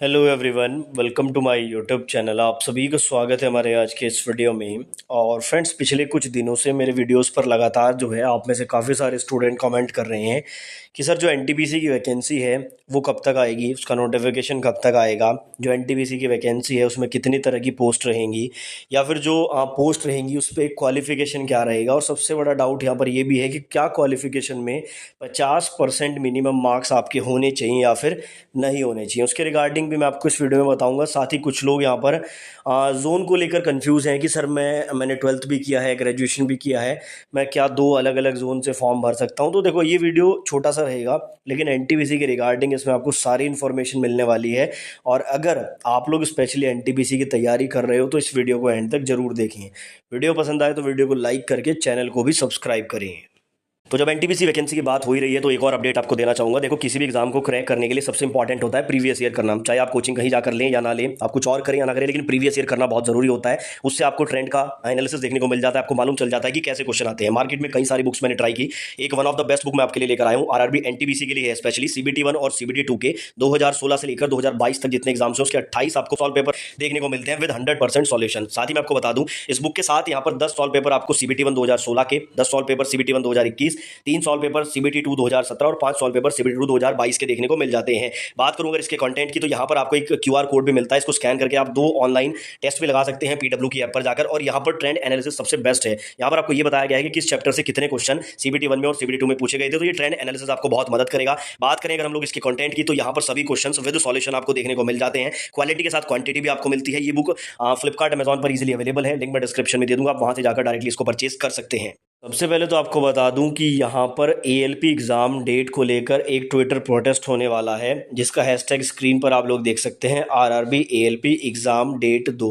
Hello everyone, welcome to my YouTube channel. आप सभी का स्वागत है हमारे आज के इस वीडियो में। और फ्रेंड्स, पिछले कुछ दिनों से मेरे वीडियोस पर लगातार जो है आप में से काफ़ी सारे स्टूडेंट कमेंट कर रहे हैं कि सर जो एनटीपीसी की वैकेंसी है वो कब तक आएगी, उसका नोटिफिकेशन कब तक आएगा, जो एनटीपीसी की वैकेंसी है उसमें कितनी तरह की पोस्ट रहेंगी, या फिर जो पोस्ट रहेंगी उस पर क्वालिफिकेशन क्या रहेगा। और सबसे बड़ा डाउट यहाँ पर ये भी है कि क्या क्वालिफिकेशन में 50% मिनिमम मार्क्स आपके होने चाहिए या फिर नहीं होने चाहिए। उसके रिगार्डिंग भी मैं आपको इस वीडियो में बताऊंगा। साथ ही कुछ लोग यहाँ पर जोन को लेकर कंफ्यूज हैं कि सर मैंने 12th भी किया है, ग्रेजुएशन भी किया है, मैं क्या दो अलग अलग जोन से फॉर्म भर सकता हूँ। तो देखो, ये वीडियो छोटा सा रहेगा लेकिन एनटीपीसी के रिगार्डिंग इसमें आपको सारी इन्फॉर्मेशन मिलने वाली है। और अगर आप लोग स्पेशली एनटीपीसी की तैयारी कर रहे हो तो इस वीडियो को एंड तक जरूर देखें। वीडियो पसंद आए तो वीडियो को लाइक करके चैनल को भी सब्सक्राइब करें। तो जब एनटीपीसी वैकेंसी की बात हो ही रही है तो एक और अपडेट आपको देना चाहूँगा। देखो, किसी भी एग्जाम को क्रैक करने के लिए सबसे इंपॉर्टेंट होता है प्रीवियस ईयर करना। चाहे आप कोचिंग कहीं जाकर लें या ना लें, आप कुछ और करें या ना करें, लेकिन प्रीवियस ईयर करना बहुत जरूरी होता है। उससे आपको ट्रेंड का एनालिसिस देखने को मिल जाता है, आपको मालूम चल जाता है कि कैसे क्वेश्चन आते हैं। मार्केट में कई सारी बुक्स मैंने ट्राई की, एक one of the best book मैं आपके लिए लेकर आया हूँ। आरआरबी एनटीपीसी के लिए है, स्पेशली सीबीटी 1 और सीबीटी 2 के 2016 से लेकर 2022 तक जितने एग्जाम्स हैं उसके 28 आपको सॉल्व पेपर देखने को मिलते हैं विद 100% सॉल्यूशन। साथ ही मैं आपको बता दूं, इस बुक के साथ यहाँ पर 10 सॉल्व पेपर आपको सीबीटी 1 2016 के, 10 solve paper CBT 1 2021, 3 solve paper CBT 2 2017 और 5 सॉल्व पेपर सीबीटी 2 2022 के देखने को मिल जाते हैं। बात करूं अगर इसके कंटेंट की, तो यहाँ पर आपको एक क्यूआर कोड भी मिलता है। इसको स्कैन करके आप 2 ऑनलाइन टेस्ट भी लगा सकते हैं पीडब्ल्यू की ऐप पर जाकर। और यहाँ पर ट्रेंड एनालिसिस सबसे बेस्ट है। यहाँ पर आपको ये बताया गया है कि किस चैप्टर से कितने क्वेश्चन सीबीटी 1 में और सीबीटी 2 में पूछे गए थे। तो ये ट्रेंड एनालिसिस आपको बहुत मदद करेगा। बात करें अगर हम लोग इसके कंटेंट की, तो यहाँ पर सभी क्वेश्चन विद सॉल्यूशन आपको देखने को मिल जाते हैं। क्वालिटी के साथ क्वांटिटी भी आपको मिलती है। ये बुक फ्लिपकार्ट, अमेजॉन पर इजीली अवेलेबल है, लिंक मैं डिस्क्रिप्शन में दे दूंगा, आप वहां से जाकर डायरेक्टली इसको परचेज कर सकते हैं। सबसे पहले तो आपको बता दूं कि यहाँ पर एएलपी एग्ज़ाम डेट को लेकर एक ट्विटर प्रोटेस्ट होने वाला है, जिसका हैशटैग स्क्रीन पर आप लोग देख सकते हैं। आरआरबी एएलपी एग्ज़ाम डेट 2,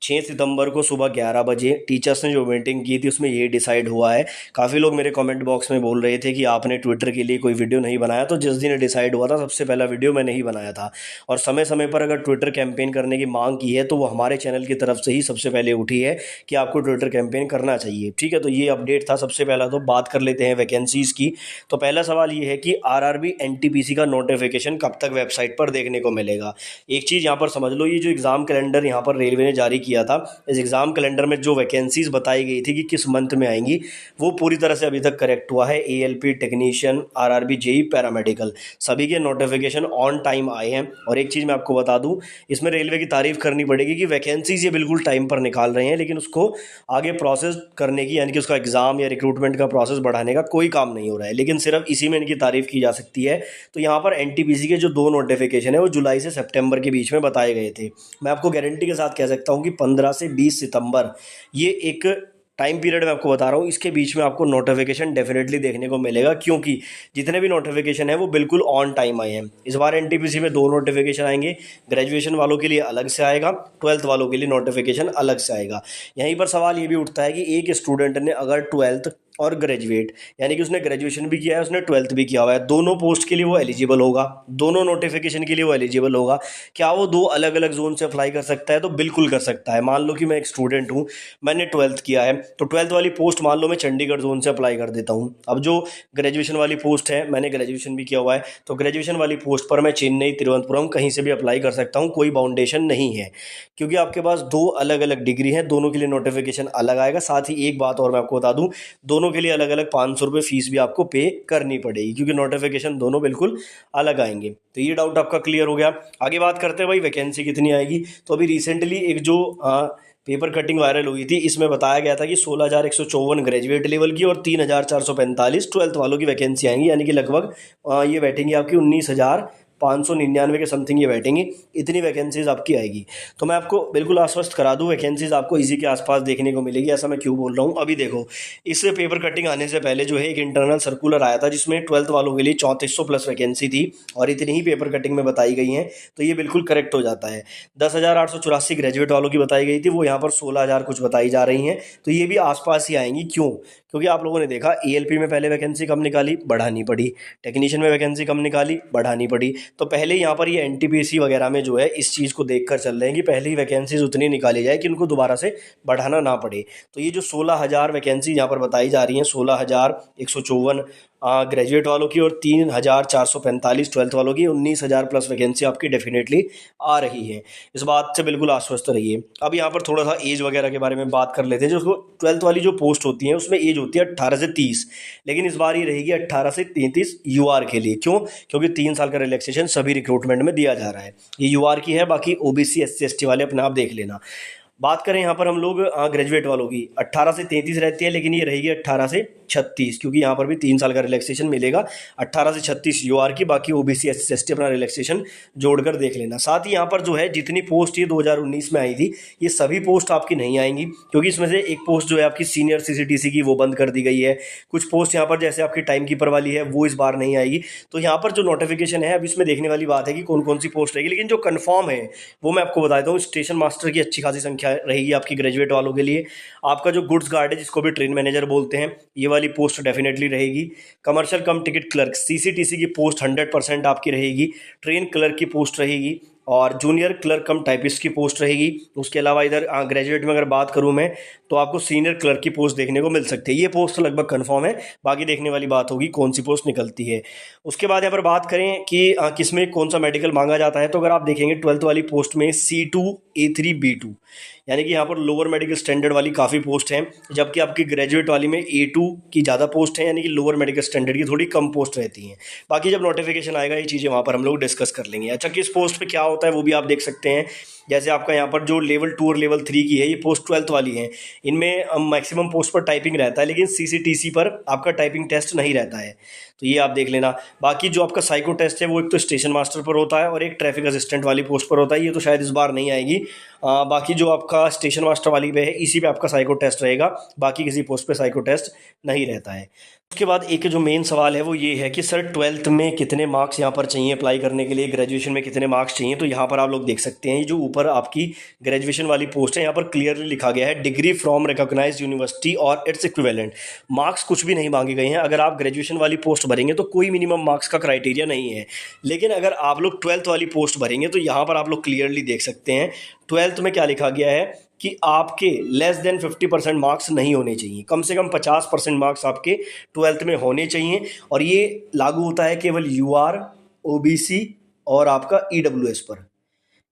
6 सितंबर को सुबह 11 बजे। टीचर्स ने जो मीटिंग की थी उसमें ये डिसाइड हुआ है। काफ़ी लोग मेरे कमेंट बॉक्स में बोल रहे थे कि आपने ट्विटर के लिए कोई वीडियो नहीं बनाया। तो जिस दिन डिसाइड हुआ था सबसे पहला वीडियो मैंने ही बनाया था। और समय समय पर अगर ट्विटर कैंपेन करने की मांग की है तो वो हमारे चैनल की तरफ से ही सबसे पहले उठी है कि आपको ट्विटर कैंपेन करना चाहिए। ठीक है, तो ये अपडेट था। सबसे पहला तो बात कर लेते हैं वैकेंसीज की। तो पहला सवाल ये है कि आरआरबी एनटीपीसी का नोटिफिकेशन कब तक वेबसाइट पर देखने को मिलेगा। एक चीज़ यहाँ पर समझ लो, ये जो एग्ज़ाम कैलेंडर यहाँ पर रेलवे ने जारी किया था, इस एग्ज़ाम कैलेंडर में जो वैकेंसीज बताई गई थी कि किस मंथ में आएंगी, वो पूरी तरह से अभी तक करेक्ट हुआ है। ALP technician, RRB JE paramedical, सभी के नोटिफिकेशन ऑन टाइम आए हैं। और एक चीज़ मैं आपको बता दूं, इसमें रेलवे की तारीफ करनी पड़ेगी कि वैकेंसीज ये बिल्कुल टाइम पर निकाल रहे हैं, लेकिन उसको आगे प्रोसेस करने की, यानी कि उसका एग्ज़ाम या रिक्रूटमेंट का प्रोसेस बढ़ाने का कोई काम नहीं हो रहा है, लेकिन सिर्फ इसी में इनकी तारीफ की जा सकती है। तो यहाँ पर एनटीपीसी के जो 2 नोटिफिकेशन है वो जुलाई से सितंबर के बीच में बताए गए थे। मैं आपको गारंटी के साथ कह सकता हूँ कि 15 से 20 सितंबर, ये एक टाइम पीरियड मैं आपको बता रहा हूँ, इसके बीच में आपको नोटिफिकेशन डेफिनेटली देखने को मिलेगा, क्योंकि जितने भी नोटिफिकेशन है वो बिल्कुल ऑन टाइम आए हैं। इस बार एनटीपीसी में 2 नोटिफिकेशन आएंगे। ग्रेजुएशन वालों के लिए अलग से आएगा, 12th वालों के लिए नोटिफिकेशन अलग से आएगा। यहीं पर सवाल ये भी उठता है कि एक स्टूडेंट ने अगर 12th और ग्रेजुएट, यानी कि उसने ग्रेजुएशन भी किया है, उसने 12th भी किया हुआ है, दोनों पोस्ट के लिए वो एलिजिबल होगा, दोनों नोटिफिकेशन के लिए वो एलिजिबल होगा। क्या वो 2 अलग अलग जोन से अप्लाई कर सकता है? तो बिल्कुल कर सकता है। मान लो कि मैं एक स्टूडेंट हूँ, मैंने 12th किया है, तो 12th वाली पोस्ट मान लो मैं चंडीगढ़ जोन से अप्लाई कर देता हूँ। अब जो ग्रेजुएशन वाली पोस्ट है, मैंने ग्रेजुएशन भी किया हुआ है, तो ग्रेजुएशन वाली पोस्ट पर मैं चेन्नई, तिरुवनंतपुरम कहीं से भी अप्लाई कर सकता हूँ, कोई बाउंडेशन नहीं है, क्योंकि आपके पास 2 अलग अलग डिग्री हैं, दोनों के लिए नोटिफिकेशन अलग आएगा। साथ ही एक बात और मैं आपको बता दूँ, दोनों के लिए अलग अलग 500 रुपये फीस भी आपको पे करनी पड़ेगी, क्योंकि नोटिफिकेशन दोनों बिल्कुल अलग आएंगे। तो ये डाउट आपका क्लियर हो गया। आगे बात करते हैं भाई वैकेंसी कितनी आएगी। तो अभी रिसेंटली एक जो पेपर कटिंग वायरल हुई थी, इसमें बताया गया था कि 16,154 ग्रेजुएट लेवल की और 3,445 12th वालों की वैकेंसी आएंगी, यानी कि लगभग ये बैठेंगी आपकी 19,599 के समथिंग ये बैठेंगी। इतनी वैकेंसीज आपकी आएगी। तो मैं आपको बिल्कुल आश्वस्त करा दूं, वैकेंसीज आपको इसी के आसपास देखने को मिलेगी। ऐसा मैं क्यों बोल रहा हूं, अभी देखो, इस पेपर कटिंग आने से पहले जो है एक इंटरनल सर्कुलर आया था, जिसमें 12th वालों के लिए 3400 प्लस वैकेंसी थी, और इतनी ही पेपर कटिंग में बताई गई हैं। तो ये बिल्कुल करेक्ट हो जाता है। 10,884 ग्रेजुएट वालों की बताई गई थी, वो यहाँ पर 16,000 कुछ बताई जा रही हैं। तो ये भी आसपास ही आएंगी। क्यों? क्योंकि आप लोगों ने देखा एएलपी में पहले वैकेंसी कम निकाली, बढ़ानी पड़ी, टेक्नीशियन में वैकेंसी कम निकाली, बढ़ानी पड़ी। तो पहले यहाँ पर ये एनटीपीसी वगैरह में जो है इस चीज़ को देखकर चल रहे हैं कि पहले ही वैकेंसीज उतनी निकाली जाए कि उनको दोबारा से बढ़ाना ना पड़े। तो ये जो 16,000 वैकेंसी यहाँ पर बताई जा रही हैं, 16,154 ग्रेजुएट वालों की, और 3,445 ट्वेल्थ वालों की, 19,000 प्लस वैकेंसी आपकी डेफिनेटली आ रही है। इस बात से बिल्कुल आश्वस्त रहिए। अब यहाँ पर थोड़ा सा एज वगैरह के बारे में बात कर लेते हैं। जो ट्वेल्थ वाली जो पोस्ट होती है उसमें एज होती है 18 से 30, लेकिन इस बार ये रहेगी 18 से 33 यूआर के लिए। क्यों? क्योंकि 3 साल का रिलैक्सेशन सभी रिक्रूटमेंट में दिया जा रहा है। ये यूआर की है, बाकी ओबीसी एससी एसटी वाले अपने आप देख लेना। बात करें यहाँ पर हम लोग ग्रेजुएट वालों की, 18 से 33 रहती है, लेकिन ये रहेगी 18 से 36, क्योंकि यहाँ पर भी 3 साल का रिलैक्सेशन मिलेगा। 18 से 36 यूआर की, बाकी ओबीसी एससी एसटी अपना रिलैक्सेशन जोड़कर देख लेना। साथ ही यहाँ पर जो है जितनी पोस्ट ये 2019 में आई थी, ये सभी पोस्ट आपकी नहीं आएंगी, क्योंकि इसमें से एक पोस्ट जो है आपकी सीनियर सीसीटीसी की, वो बंद कर दी गई है। कुछ पोस्ट यहाँ पर जैसे आपकी टाइम कीपर वाली है, वो इस बार नहीं आएगी। तो यहाँ पर जो नोटिफिकेशन है, अब इसमें देखने वाली बात है कि कौन कौन सी पोस्ट रहेगी, लेकिन जो कन्फर्म है वो मैं आपको बता देता हूँ। स्टेशन मास्टर की अच्छी खासी संख्या रहेगी आपकी ग्रेजुएट वालों के लिए। आपका जो गुड्स गार्ड है, जिसको भी ट्रेन मैनेजर बोलते हैं, ये वाली पोस्ट डेफिनेटली रहेगी। कमर्शियल कम टिकट क्लर्क सीसीटीसी की पोस्ट 100% आपकी रहेगी। ट्रेन क्लर्क की पोस्ट रहेगी, और जूनियर क्लर्क कम टाइपिस्ट की पोस्ट रहेगी। उसके अलावा इधर ग्रेजुएट में अगर बात करूं मैं, तो आपको सीनियर क्लर्क की पोस्ट देखने को मिल सकती है। ये पोस्ट लगभग कंफर्म है, बाकी देखने वाली बात होगी कौन सी पोस्ट निकलती है। उसके बाद यहाँ पर बात करें कि किस में कौन सा मेडिकल मांगा जाता है, तो अगर आप देखेंगे 12th वाली पोस्ट में C2 A3 B2, यानी कि यहाँ पर लोअर मेडिकल स्टैंडर्ड वाली काफ़ी पोस्ट हैं, जबकि आपकी ग्रेजुएट वाली में A2 की ज़्यादा पोस्ट है, यानी कि लोअर मेडिकल स्टैंडर्ड की थोड़ी कम पोस्ट रहती हैं। बाकी जब नोटिफिकेशन आएगा ये चीज़ें वहाँ पर हम लोग डिस्कस कर लेंगे। अच्छा, किस पोस्ट पे क्या होता है वो भी आप देख सकते हैं। जैसे आपका यहाँ पर जो लेवल 2 और लेवल 3 की है, ये पोस्ट 12th वाली है। इनमें मैक्सिमम पोस्ट पर टाइपिंग रहता है, लेकिन सीसीटीसी पर आपका टाइपिंग टेस्ट नहीं रहता है, तो ये आप देख लेना। बाकी जो आपका साइको टेस्ट है, वो एक तो स्टेशन मास्टर पर होता है और एक ट्रैफिक असिस्टेंट वाली पोस्ट पर होता है। ये तो शायद इस बार नहीं आएगी। बाकी जो आपका स्टेशन मास्टर वाली पे है, इसी पे आपका साइको टेस्ट रहेगा, बाकी किसी पोस्ट पे साइको टेस्ट नहीं रहता है। उसके बाद एक जो मेन सवाल है वो ये है कि सर 12th में कितने मार्क्स यहाँ पर चाहिए अप्लाई करने के लिए, ग्रेजुएशन में कितने मार्क्स चाहिए। तो यहाँ पर आप लोग देख सकते हैं, जो ऊपर आपकी ग्रेजुएशन वाली पोस्ट है, यहाँ पर क्लियरली लिखा गया है डिग्री फ्रॉम रिकॉग्नाइज्ड यूनिवर्सिटी और इट्स इक्विवेलेंट। मार्क्स कुछ भी नहीं मांगे गए हैं। अगर आप ग्रेजुएशन वाली पोस्ट भरेंगे तो कोई मिनिमम मार्क्स का क्राइटेरिया नहीं है, लेकिन अगर आप लोग 12th वाली पोस्ट भरेंगे तो यहाँ पर आप लोग क्लियरली देख सकते हैं 12th में क्या लिखा गया है कि आपके लेस देन 50% मार्क्स नहीं होने चाहिए, कम से कम 50% मार्क्स आपके 12th में होने चाहिए। और ये लागू होता है केवल यूआर, ओबीसी और आपका ईडब्ल्यूएस पर।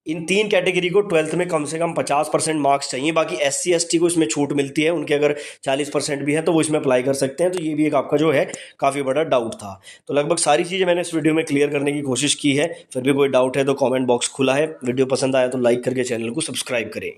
इन 3 कैटेगरी को 12th में कम से कम 50% मार्क्स चाहिए। बाकी एससी एसटी को इसमें छूट मिलती है, उनके अगर 40% भी है तो वो इसमें अप्लाई कर सकते हैं। तो ये भी एक आपका जो है काफ़ी बड़ा डाउट था। तो लगभग सारी चीज़ें मैंने इस वीडियो में क्लियर करने की कोशिश की है। फिर भी कोई डाउट है तो कमेंट बॉक्स खुला है। वीडियो पसंद आया तो लाइक करके चैनल को सब्सक्राइब करें।